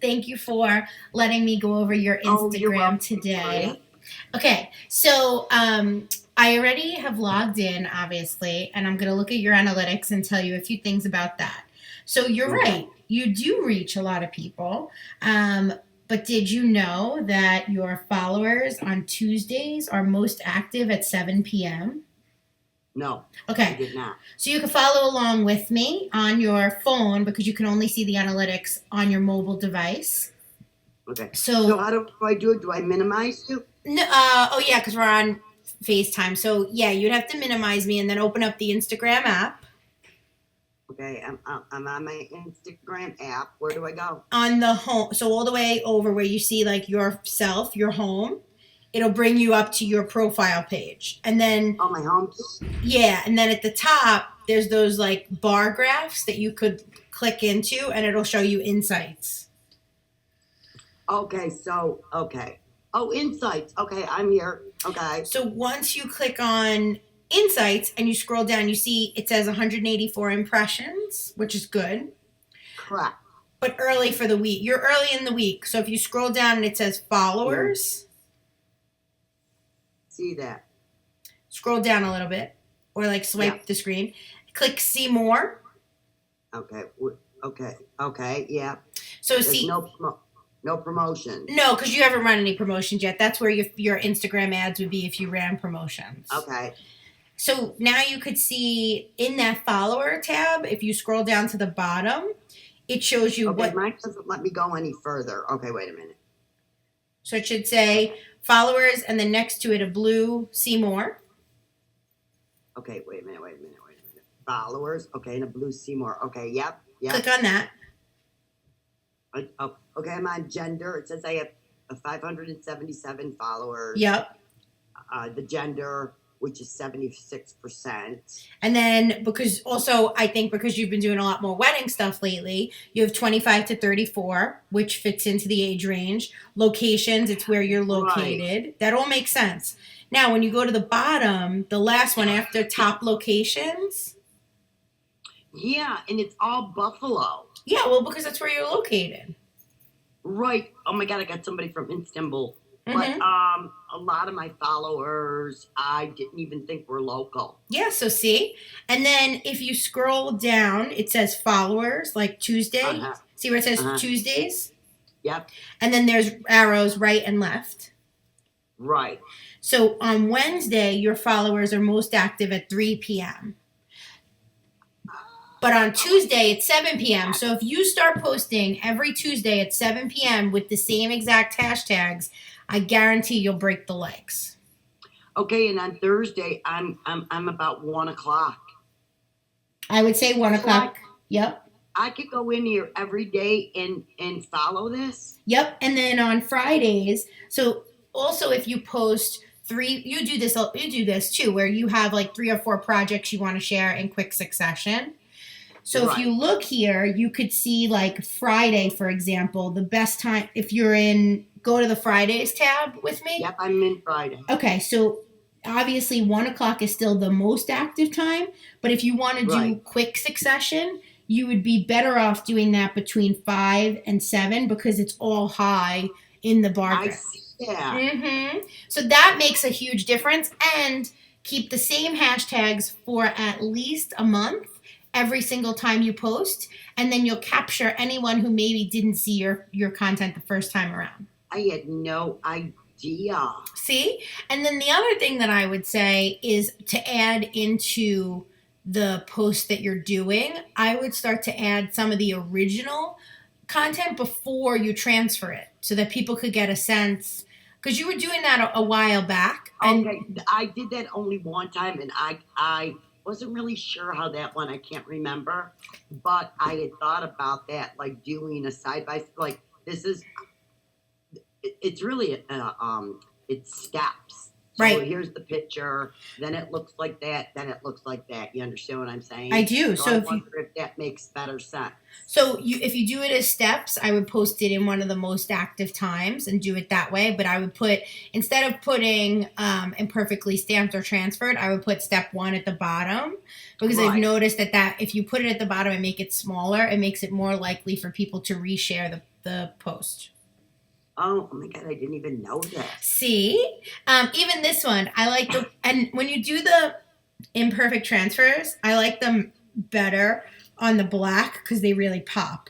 Thank you for letting me go over your Oh, you're Instagram welcome, Victoria. today. Okay, so I already have logged in, obviously, and I'm going to look at your analytics and tell you a few things about that. So you're Okay. right, you do reach a lot of people. Um, but did you know that your followers on Tuesdays are most active at 7 p.m.? No, I Okay, did not. so you can follow along with me on your phone because you can only see the analytics on your mobile device. Okay. So So, how do I do it? Do I minimize you? no, oh yeah, because we're on FaceTime. So yeah, you'd have to minimize me and then open up the Instagram app Okay, I'm on my Instagram app. Where do I go? on the home. So all the way over where you see like yourself, your home, it'll bring you up to your profile page, and then Oh, my home. yeah, and then at the top there's those like bar graphs that you could click into, and it'll show you insights. Okay, so okay. Oh, insights. Okay, I'm here. Okay. So once you click on insights and you scroll down, you see it says 184 impressions, which is good, Correct. but early for the week. You're early in the week. So if you scroll down and it says Mm, followers, see that? scroll down a little bit or like Yeah. swipe the screen, click see more. Okay. Okay. Okay. Yeah. So There's see, no promotions. no, because you haven't run any promotions yet. That's where your Instagram ads would be if you ran promotions. Okay. So now you could see in that follower tab, if you scroll down to the bottom, it shows you Okay. what. Mine doesn't let me go any further. Okay. Wait a minute. So it should say followers and then next to it a blue see more. Okay. Wait a minute. Wait a minute. Wait a minute. Followers. Okay. And a blue Seymour. Okay. Yep. Click Yep. on that. Oh, okay. I'm on gender. It says I have 577 followers. Yep. The gender, which is 76%. And then because also I think because you've been doing a lot more wedding stuff lately, you have 25 to 34, which fits into the age range. Locations, it's where you're Right. located. That all makes sense. Now, when you go to the bottom, the last one after top locations, Yeah. And it's all Buffalo. yeah, well, because that's where you're located. Right. Oh my God. I got somebody from Istanbul. But Mm-hmm. a lot of my followers, I didn't even think were local. Yeah, so see? And then if you scroll down, it says followers, like Uh Tuesday. huh. See where it Uh says huh. Tuesdays? Yep. And then there's arrows right and left. Right. So on Wednesday, your followers are most active at 3 p.m. But on Tuesday, it's 7 p.m. So if you start posting every Tuesday at 7 p.m. with the same exact hashtags, I guarantee you'll break the likes. Okay. And on Thursday, I'm about 1 o'clock. I would say 1 So o'clock. Yep. I could go in here every day and follow this. Yep. And then on Fridays, so also if you post three, you do this too, where you have like 3 or 4 projects you want to share in quick succession. So if you Right. look here, you could see like Friday, for example, the best time if you're in go to the Fridays tab with me. Yep. I'm in Friday. Okay, so obviously 1 o'clock is still the most active time, but if you want to do Right. quick succession, you would be better off doing that between 5 and 7 because it's all high in the bar I graph. see that. So that makes a huge difference, and keep the same hashtags for at least a month every single time you post, and then you'll capture anyone who maybe didn't see your content the first time around. I had no idea. See? And then the other thing that I would say is to add into the post that you're doing, I would start to add some of the original content before you transfer it so that people could get a sense because you were doing that a while back and Okay, I did that only one time, and I wasn't really sure how that went. I can't remember, but I had thought about that, like doing a side by like this is. It's really it's steps. So Right. here's the picture, then it looks like that, then it looks like that. You understand what I'm I saying? do. So So I if you wonder if that makes better sense. So you, if you do it as steps, I would post it in one of the most active times and do it that way. But I would put, instead of putting imperfectly stamped or transferred, I would put step one at the bottom, because I've Right. noticed that if you put it at the bottom and make it smaller, it makes it more likely for people to reshare the post. Oh my God, I didn't even know that. See, even this one, I like the, and when you do the imperfect transfers, I like them better on the black because they really pop.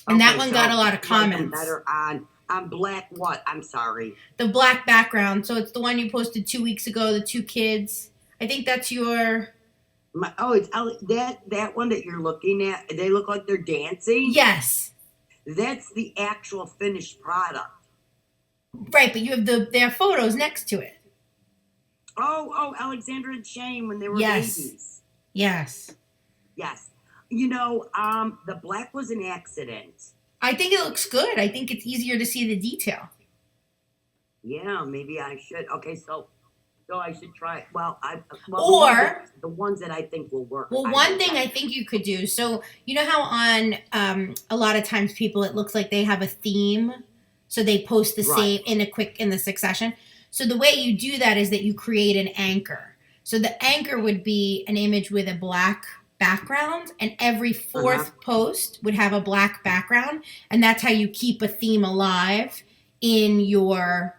And that Okay, one got a so lot you of like them comments. better on black what? I'm sorry. The black background. So it's the one you posted 2 weeks ago, the two kids. I think that's your. It's that one that you're looking at. They look like they're dancing. Yes. That's the actual finished product. Right, but you have their photos next to it. Alexandra and Shane when they were Yes. babies. Yes. Yes. The black was an accident. I think it looks good. I think it's easier to see the detail. Yeah, maybe I should. Okay, so I should try. Or, The ones that I think will work. well, I one will thing I definitely. think you could do. So you know how on a lot of times people, it looks like they have a theme, so they post the Right. same in the succession. So the way you do that is that you create an anchor. So the anchor would be an image with a black background, and every Uh huh. fourth post would have a black background, and that's how you keep a theme alive in your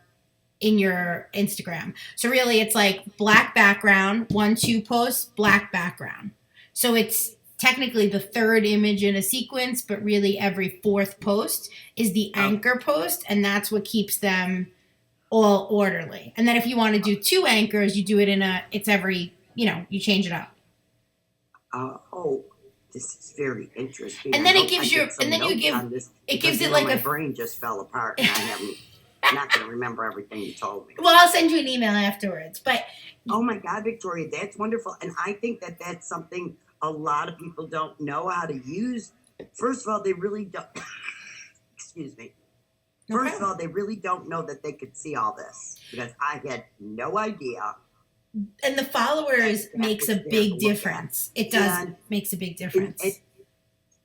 Instagram. So really it's like black background, 1-2 posts, black background. So it's technically the third image in a sequence, but really every fourth post is the Oh, anchor post, and that's what keeps them all orderly. And then if you want to do two anchors, you do it it's every, you change it up. oh, this is very interesting. And I then it hope I gives you, get and some then you notes give, on this it because gives it like my a, brain just fell apart and I haven't not going to remember everything you told me. well, I'll send you an email afterwards, but Oh my God, Victoria, that's wonderful. And I think that that's something a lot of people don't know how to use. First of all, they really don't. Excuse me. First of okay. all, they really don't know that they could see all this because I had no idea And the that followers that makes was a there to big look at. difference. It does And makes a big it, difference.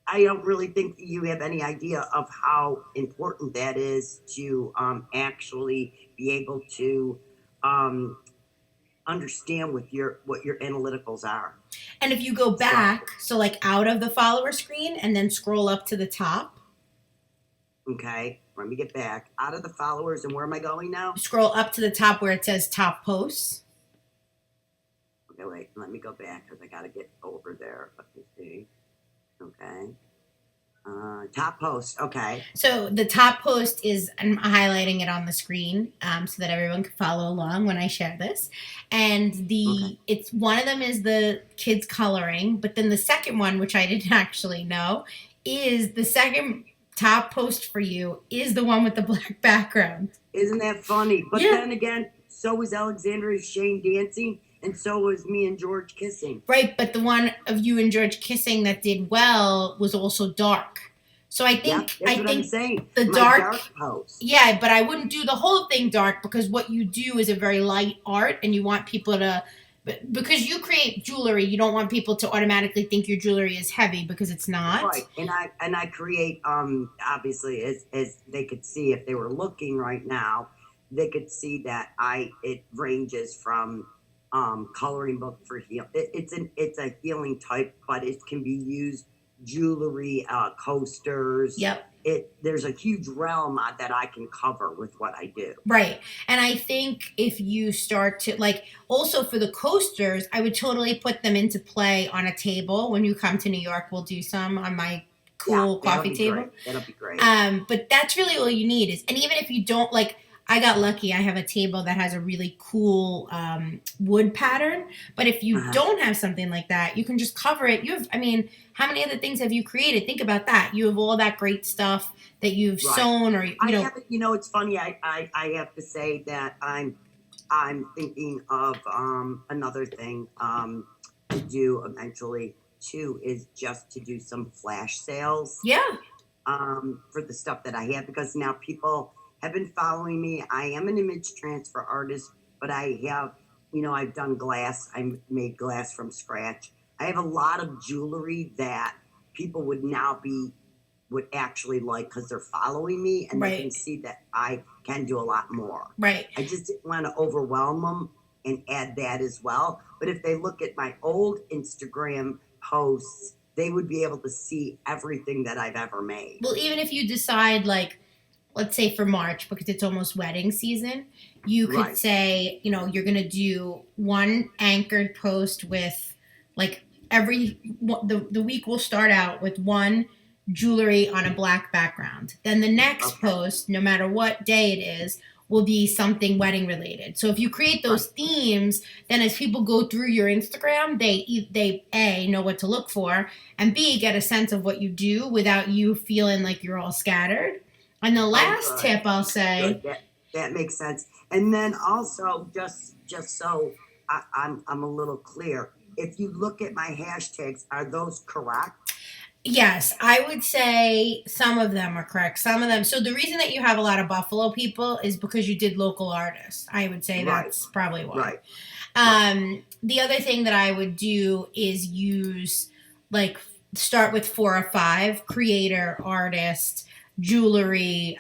I don't really think that you have any idea of how important that is to actually be able to um, understand what your analyticals are. And if you go So, back, so like out of the follower screen and then scroll up to the top, okay, let me get back out of the followers and where am I going now? scroll up to the top where it says top posts. Okay, wait, let me go back because I got to get over there. Let me see. Okay. Top post. Okay. So the top post is, I'm highlighting it on the screen so that everyone can follow along when I share this. And Okay. it's one of them is the kids coloring, but then the second one, which I didn't actually know, is the second top post for you is the one with the black background. Isn't that funny? But Yeah. then again, so was Alexandra Shane dancing, and so was me and George kissing. Right, but the one of you and George kissing that did well was also dark. So I Yep, think that's I what I'm think saying. the My dark, dark post. yeah, but I wouldn't do the whole thing dark because what you do is a very light art and you want people to, because you create jewelry, you don't want people to automatically think your jewelry is heavy because it's not. Right, and I create obviously as they could see if they were looking right now, they could see that I it ranges from coloring book for it's a healing type, but it can be used jewelry, coasters. Yep. There's a huge realm that I can cover with what I do. Right. And I think if you start to like, also for the coasters, I would totally put them into play on a table. When you come to New York, we'll do some on my Yeah, cool that'll coffee be table. great. That'll be great. But that's really all you need is, and even if you don't like, I got lucky. I have a table that has a really cool wood pattern. But if you Uh-huh. don't have something like that, you can just cover it. You have, I mean, how many other things have you created? Think about that. You have all that great stuff that you've Right. sewn, or I have, it's funny. I have to say that I'm thinking of another thing to do eventually too is just to do some flash sales yeah, for the stuff that I have because now people have been following me. I am an image transfer artist, but I have, I've done glass. I made glass from scratch. I have a lot of jewelry that people would actually like because they're following me and they can Right. see that I can do a lot more. Right. I just didn't want to overwhelm them and add that as well. But if they look at my old Instagram posts, they would be able to see everything that I've ever made. Well, even if you decide, like, let's say for March, because it's almost wedding season, you could Right. say, you're going to do one anchored post with, like, the week will start out with one jewelry on a black background. Then the next Okay. post, no matter what day it is, will be something wedding related. So if you create Right. those themes, then as people go through your Instagram, they A, know what to look for, and B, get a sense of what you do without you feeling like you're all scattered. And the Oh, last good. tip I'll Good. say, That makes sense. And then also, just so I'm a little clear, if you look at my hashtags, are those correct? yes, I would say some of them are correct. Some of them. So the reason that you have a lot of Buffalo people is because you did local artists. I would say Right. that's probably why. Right. Right. The other thing that I would do is use, like, start with 4 or 5: creator, artist, jewelry,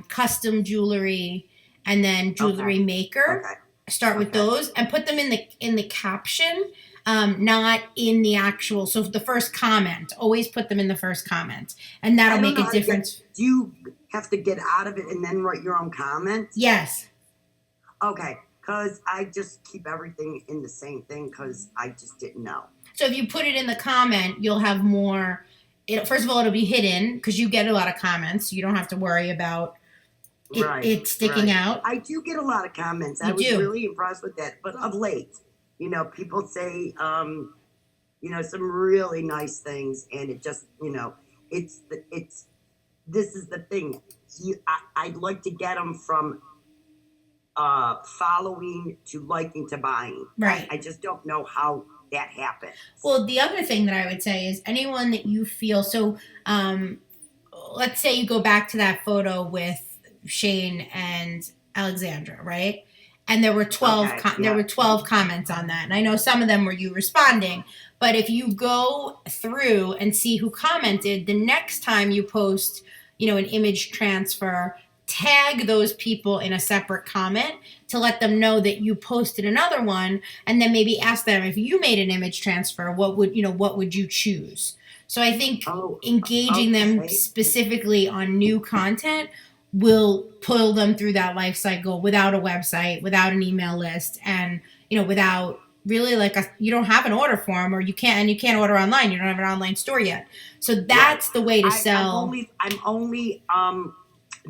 custom jewelry, and then Okay. jewelry maker. Okay. Start with Okay. those and put them in the caption, not in the actual. So the first comment, always put them in the first comment, and that'll I don't make know a how to get. difference. Do you have to get out of it and then write your own comments? Yes. Okay, because I just keep everything in the same thing because I just didn't know. So if you put it in the comment, you'll have more. First of all, it'll be hidden because you get a lot of comments. You don't have to worry about Right, it sticking right. out. I do get a lot of comments. I You was do. really impressed with that. But of late, people say, some really nice things, and it just, it's. This is the thing. I'd like to get them from following to liking to buying. Right. I just don't know how that happens. Well, the other thing that I would say is anyone that you feel so. Let's say you go back to that photo with Shane and Alexandra, right? And there were 12 Okay, there yeah. were 12 comments on that. And I know some of them were you responding, but if you go through and see who commented, the next time you post, an image transfer, tag those people in a separate comment to let them know that you posted another one, and then maybe ask them, if you made an image transfer, what would you choose? So I think Oh, engaging them okay. specifically on new content will pull them through that life cycle without a website, without an email list, and without really, like, you don't have an order form, or you can't order online. You don't have an online store yet. So Right. that's the way to sell. I'm only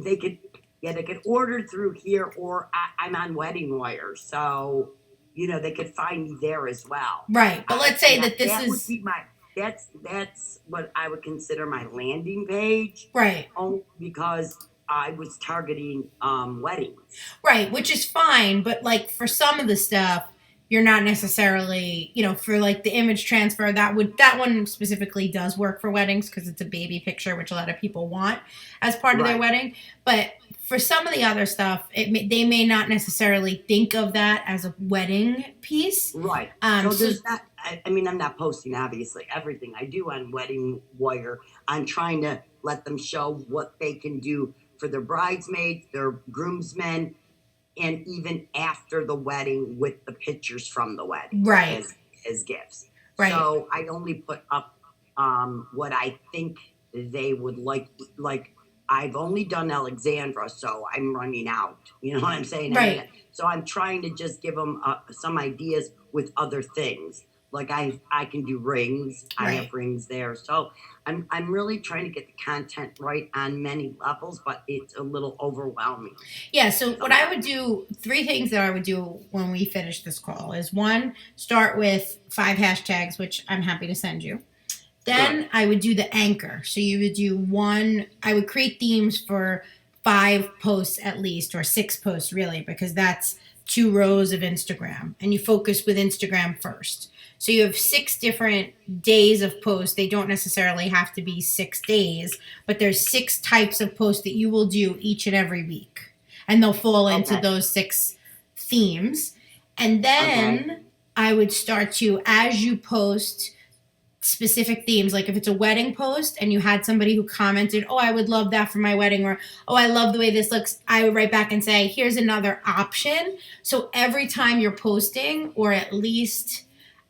they could they could order through here or I'm on Wedding Wire, so they could find me there as well. Right. But let's say that this That would is be my that's what I would consider my landing page. right. Only because I was targeting weddings. Right, which is fine, but, like, for some of the stuff, you're not necessarily, for, like, the image transfer, that one specifically does work for weddings because it's a baby picture, which a lot of people want as part of their Right. wedding. But for some of the other stuff, they may not necessarily think of that as a wedding piece. Right. So there's not, I mean, I'm not posting obviously everything I do on Wedding Wire. I'm trying to let them show what they can do for their bridesmaids, their groomsmen, and even after the wedding with the pictures from the wedding Right, as gifts. right. So I only put up what I think they would like. Like I've only done Alexandra, so I'm running out. You know what I'm saying? Right. So I'm trying to just give them some ideas with other things. Like I can do rings. I Right. have rings there. So I'm really trying to get the content right on many levels, but it's a little overwhelming. Yeah, so what I would do, 3 things that I would do when we finish this call is: one, start with 5 hashtags, which I'm happy to send you. Then Good. I would do the anchor. So you would do one, I would create themes for 5 posts at least, or 6 posts really, because that's 2 rows of Instagram. And you focus with Instagram first. So you have 6 different days of posts. They don't necessarily have to be 6 days, but there's 6 types of posts that you will do each and every week. And they'll fall into Okay. those 6 themes. And Okay. then I would start to, as you post specific themes, like if it's a wedding post and you had somebody who commented, oh, I would love that for my wedding, or oh, I love the way this looks, I would write back and say, here's another option. So every time you're posting, or at least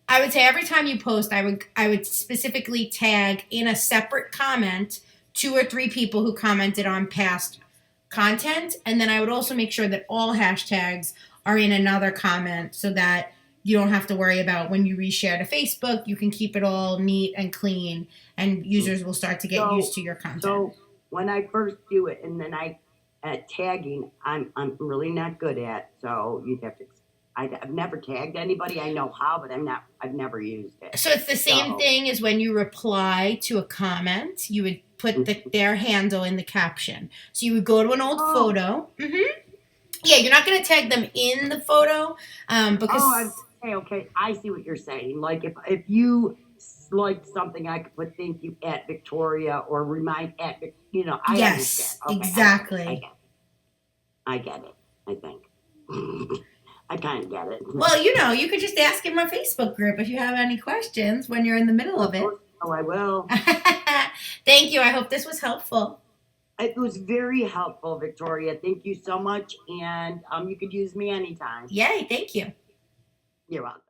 I would say every time you post, I would specifically tag in a separate comment 2 or 3 people who commented on past content, and then I would also make sure that all hashtags are in another comment so that you don't have to worry about when you reshare to Facebook. You can keep it all neat and clean, and users will start to get used So, to your content. so when I first do it, and then at tagging, I'm really not good at. So you'd have to. I've never tagged anybody. I know how, but I've never used it. So it's the same So, thing as when you reply to a comment, you would put their handle in the caption. So you would go to an old oh, photo. Yeah, you're not going to tag them in the photo, oh, because okay. I see what you're saying. Like if you liked something, I could put thank you at Victoria or remind at I understand. yes, Okay, I get it. I exactly. get it. I get it. I think I kind of get it. Well, you could just ask in my Facebook group if you have any questions when you're in the middle of Of it. course, oh, I will. Thank you. I hope this was helpful. It was very helpful, Victoria. Thank you so much, and you could use me anytime. Yay, thank you. You're welcome.